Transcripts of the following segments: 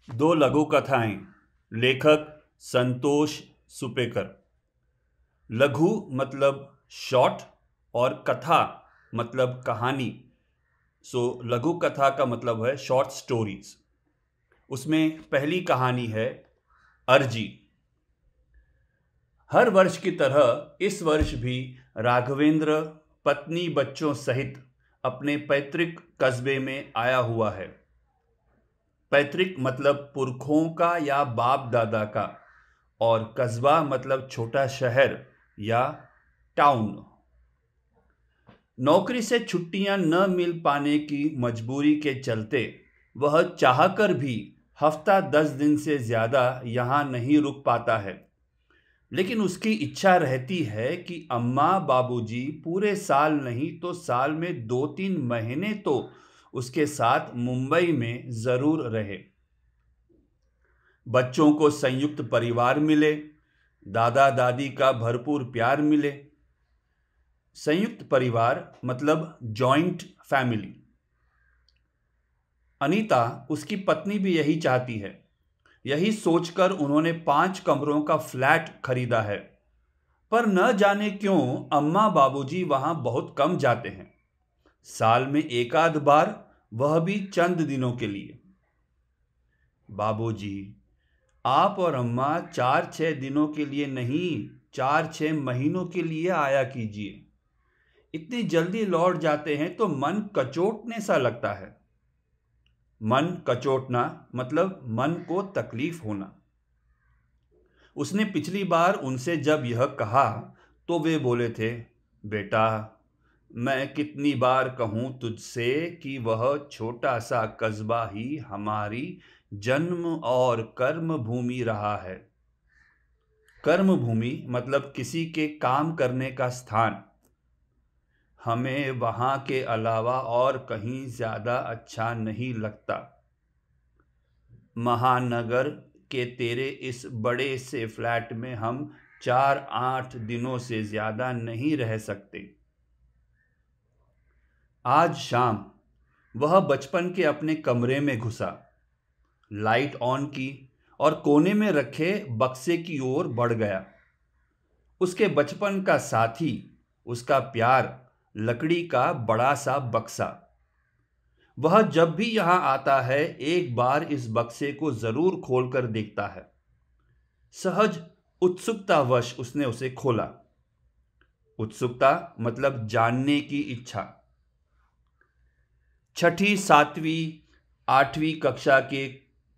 दो लघु कथाएं। लेखक संतोष सुपेकर। लघु मतलब शॉर्ट और कथा मतलब कहानी। लघु कथा का मतलब है शॉर्ट स्टोरीज। उसमें पहली कहानी है अर्जी। हर वर्ष की तरह इस वर्ष भी राघवेंद्र पत्नी बच्चों सहित अपने पैतृक कस्बे में आया हुआ है। पैतृक मतलब पुरखों का या बाप दादा का, और कस्बा मतलब छोटा शहर या टाउन। नौकरी से छुट्टियां न मिल पाने की मजबूरी के चलते वह चाहकर भी हफ्ता 10 दिन से ज़्यादा यहाँ नहीं रुक पाता है। लेकिन उसकी इच्छा रहती है कि अम्मा बाबूजी पूरे साल नहीं तो साल में 2-3 महीने तो उसके साथ मुंबई में ज़रूर रहे। बच्चों को संयुक्त परिवार मिले, दादा दादी का भरपूर प्यार मिले। संयुक्त परिवार मतलब जॉइंट फैमिली। अनीता, उसकी पत्नी, भी यही चाहती है। यही सोचकर उन्होंने 5 कमरों का फ्लैट खरीदा है। पर न जाने क्यों अम्मा बाबूजी वहां बहुत कम जाते हैं। साल में एक आध बार, वह भी चंद दिनों के लिए। बाबूजी, आप और अम्मा 4-6 दिनों के लिए नहीं, 4-6 महीनों के लिए आया कीजिए। इतनी जल्दी लौट जाते हैं तो मन कचोटने सा लगता है। मन कचोटना मतलब मन को तकलीफ होना। उसने पिछली बार उनसे जब यह कहा तो वे बोले थे, बेटा, मैं कितनी बार कहूं तुझसे कि वह छोटा सा कस्बा ही हमारी जन्म और कर्म भूमि रहा है। कर्म भूमि मतलब किसी के काम करने का स्थान। हमें वहां के अलावा और कहीं ज्यादा अच्छा नहीं लगता। महानगर के तेरे इस बड़े से फ्लैट में हम 4-8 दिनों से ज्यादा नहीं रह सकते। आज शाम वह बचपन के अपने कमरे में घुसा, लाइट ऑन की और कोने में रखे बक्से की ओर बढ़ गया। उसके बचपन का साथी, उसका प्यार, लकड़ी का बड़ा सा बक्सा। वह जब भी यहां आता है एक बार इस बक्से को जरूर खोलकर देखता है। सहज उत्सुकतावश उसने उसे खोला। उत्सुकता मतलब जानने की इच्छा। छठी, सातवीं, 8वीं कक्षा के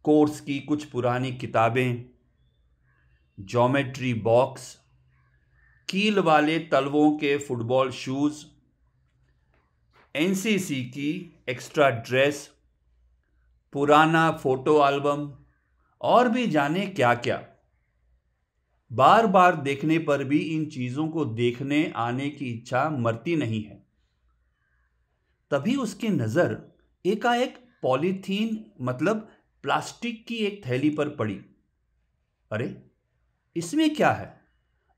कोर्स की कुछ पुरानी किताबें, ज्योमेट्री बॉक्स, कील वाले तलवों के फुटबॉल शूज, एनसीसी की एक्स्ट्रा ड्रेस, पुराना फोटो एल्बम और भी जाने क्या क्या। बार बार देखने पर भी इन चीजों को देखने आने की इच्छा मरती नहीं है। तभी उसकी नजर एकाएक पॉलीथीन मतलब प्लास्टिक की एक थैली पर पड़ी। अरे, इसमें क्या है?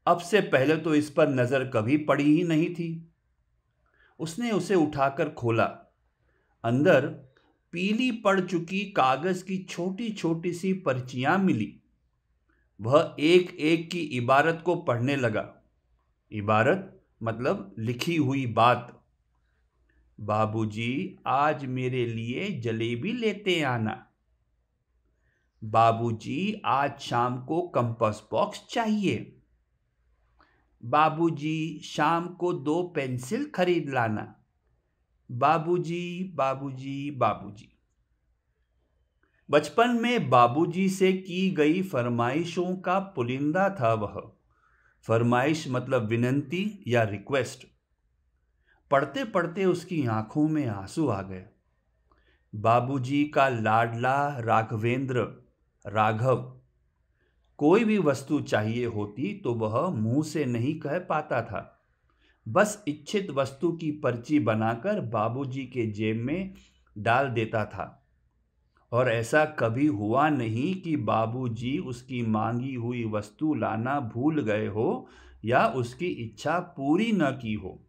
अब से पहले तो इस पर नजर कभी पड़ी ही नहीं थी। उसने उसे उठाकर खोला। अंदर पीली पड़ चुकी कागज की छोटी छोटी सी पर्चियां मिली। वह एक एक की इबारत को पढ़ने लगा। इबारत मतलब लिखी हुई बात। बाबूजी, आज मेरे लिए जलेबी लेते आना। बाबूजी, आज शाम को कंपास बॉक्स चाहिए। बाबूजी, शाम को 2 पेंसिल खरीद लाना। बाबूजी, बाबूजी, बाबूजी। बचपन में बाबूजी से की गई फरमाइशों का पुलिंदा था वह। फरमाइश मतलब विनंती या रिक्वेस्ट। पढ़ते पढ़ते उसकी आंखों में आंसू आ गए। बाबूजी का लाडला राघवेंद्र, राघव। कोई भी वस्तु चाहिए होती तो वह मुंह से नहीं कह पाता था। बस इच्छित वस्तु की पर्ची बनाकर बाबूजी के जेब में डाल देता था। और ऐसा कभी हुआ नहीं कि बाबूजी उसकी मांगी हुई वस्तु लाना भूल गए हो या उसकी इच्छा पूरी न की हो।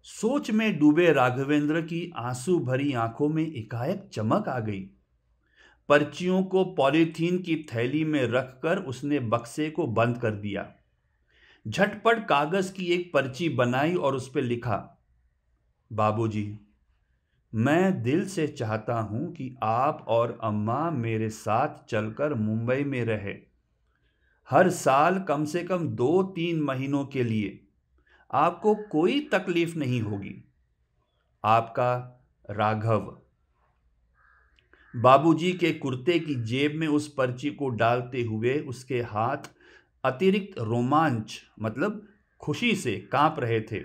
सोच में डूबे राघवेंद्र की आंसू भरी आंखों में एकाएक चमक आ गई। पर्चियों को पॉलीथीन की थैली में रखकर उसने बक्से को बंद कर दिया। झटपट कागज की एक पर्ची बनाई और उस पर लिखा, बाबूजी, मैं दिल से चाहता हूं कि आप और अम्मा मेरे साथ चलकर मुंबई में रहे, हर साल कम से कम 2-3 महीनों के लिए। आपको कोई तकलीफ नहीं होगी। आपका राघव। बाबूजी के कुर्ते की जेब में उस पर्ची को डालते हुए उसके हाथ अतिरिक्त रोमांच मतलब खुशी से कांप रहे थे,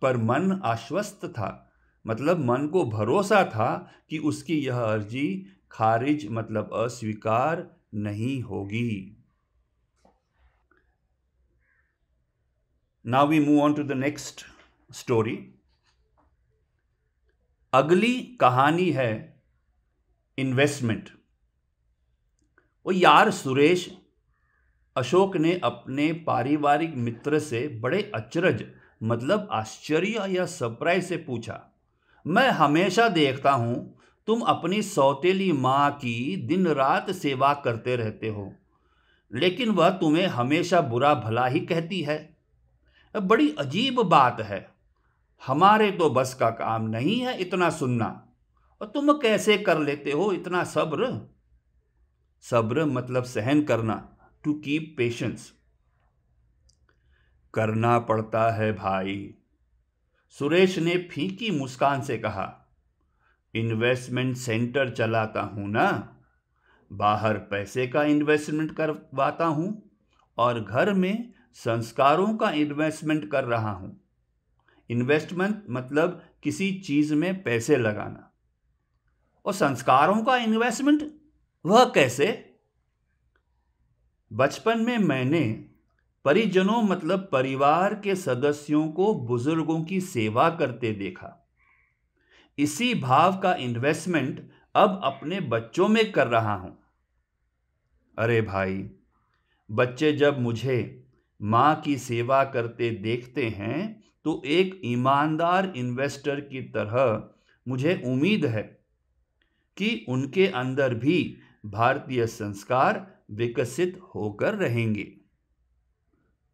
पर मन आश्वस्त था। मतलब मन को भरोसा था कि उसकी यह अर्जी खारिज मतलब अस्वीकार नहीं होगी। Now we move on to the next story. अगली कहानी है इन्वेस्टमेंट। वो यार सुरेश, अशोक ने अपने पारिवारिक मित्र से बड़े अचरज मतलब आश्चर्य या सरप्राइज से पूछा, मैं हमेशा देखता हूं तुम अपनी सौतेली माँ की दिन रात सेवा करते रहते हो, लेकिन वह तुम्हें हमेशा बुरा भला ही कहती है। बड़ी अजीब बात है। हमारे तो बस का काम नहीं है इतना सुनना, और तुम कैसे कर लेते हो इतना सब्र? सब्र मतलब सहन करना, टू कीप पेशेंस। करना पड़ता है भाई, सुरेश ने फीकी मुस्कान से कहा। इन्वेस्टमेंट सेंटर चलाता हूं ना, बाहर पैसे का इन्वेस्टमेंट करवाता हूं और घर में संस्कारों का इन्वेस्टमेंट कर रहा हूं। इन्वेस्टमेंट मतलब किसी चीज में पैसे लगाना, और संस्कारों का इन्वेस्टमेंट वह कैसे? बचपन में मैंने परिजनों मतलब परिवार के सदस्यों को बुजुर्गों की सेवा करते देखा। इसी भाव का इन्वेस्टमेंट अब अपने बच्चों में कर रहा हूं। अरे भाई, बच्चे जब मुझे मां की सेवा करते देखते हैं तो एक ईमानदार इन्वेस्टर की तरह मुझे उम्मीद है कि उनके अंदर भी भारतीय संस्कार विकसित होकर रहेंगे।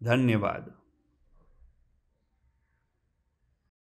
धन्यवाद।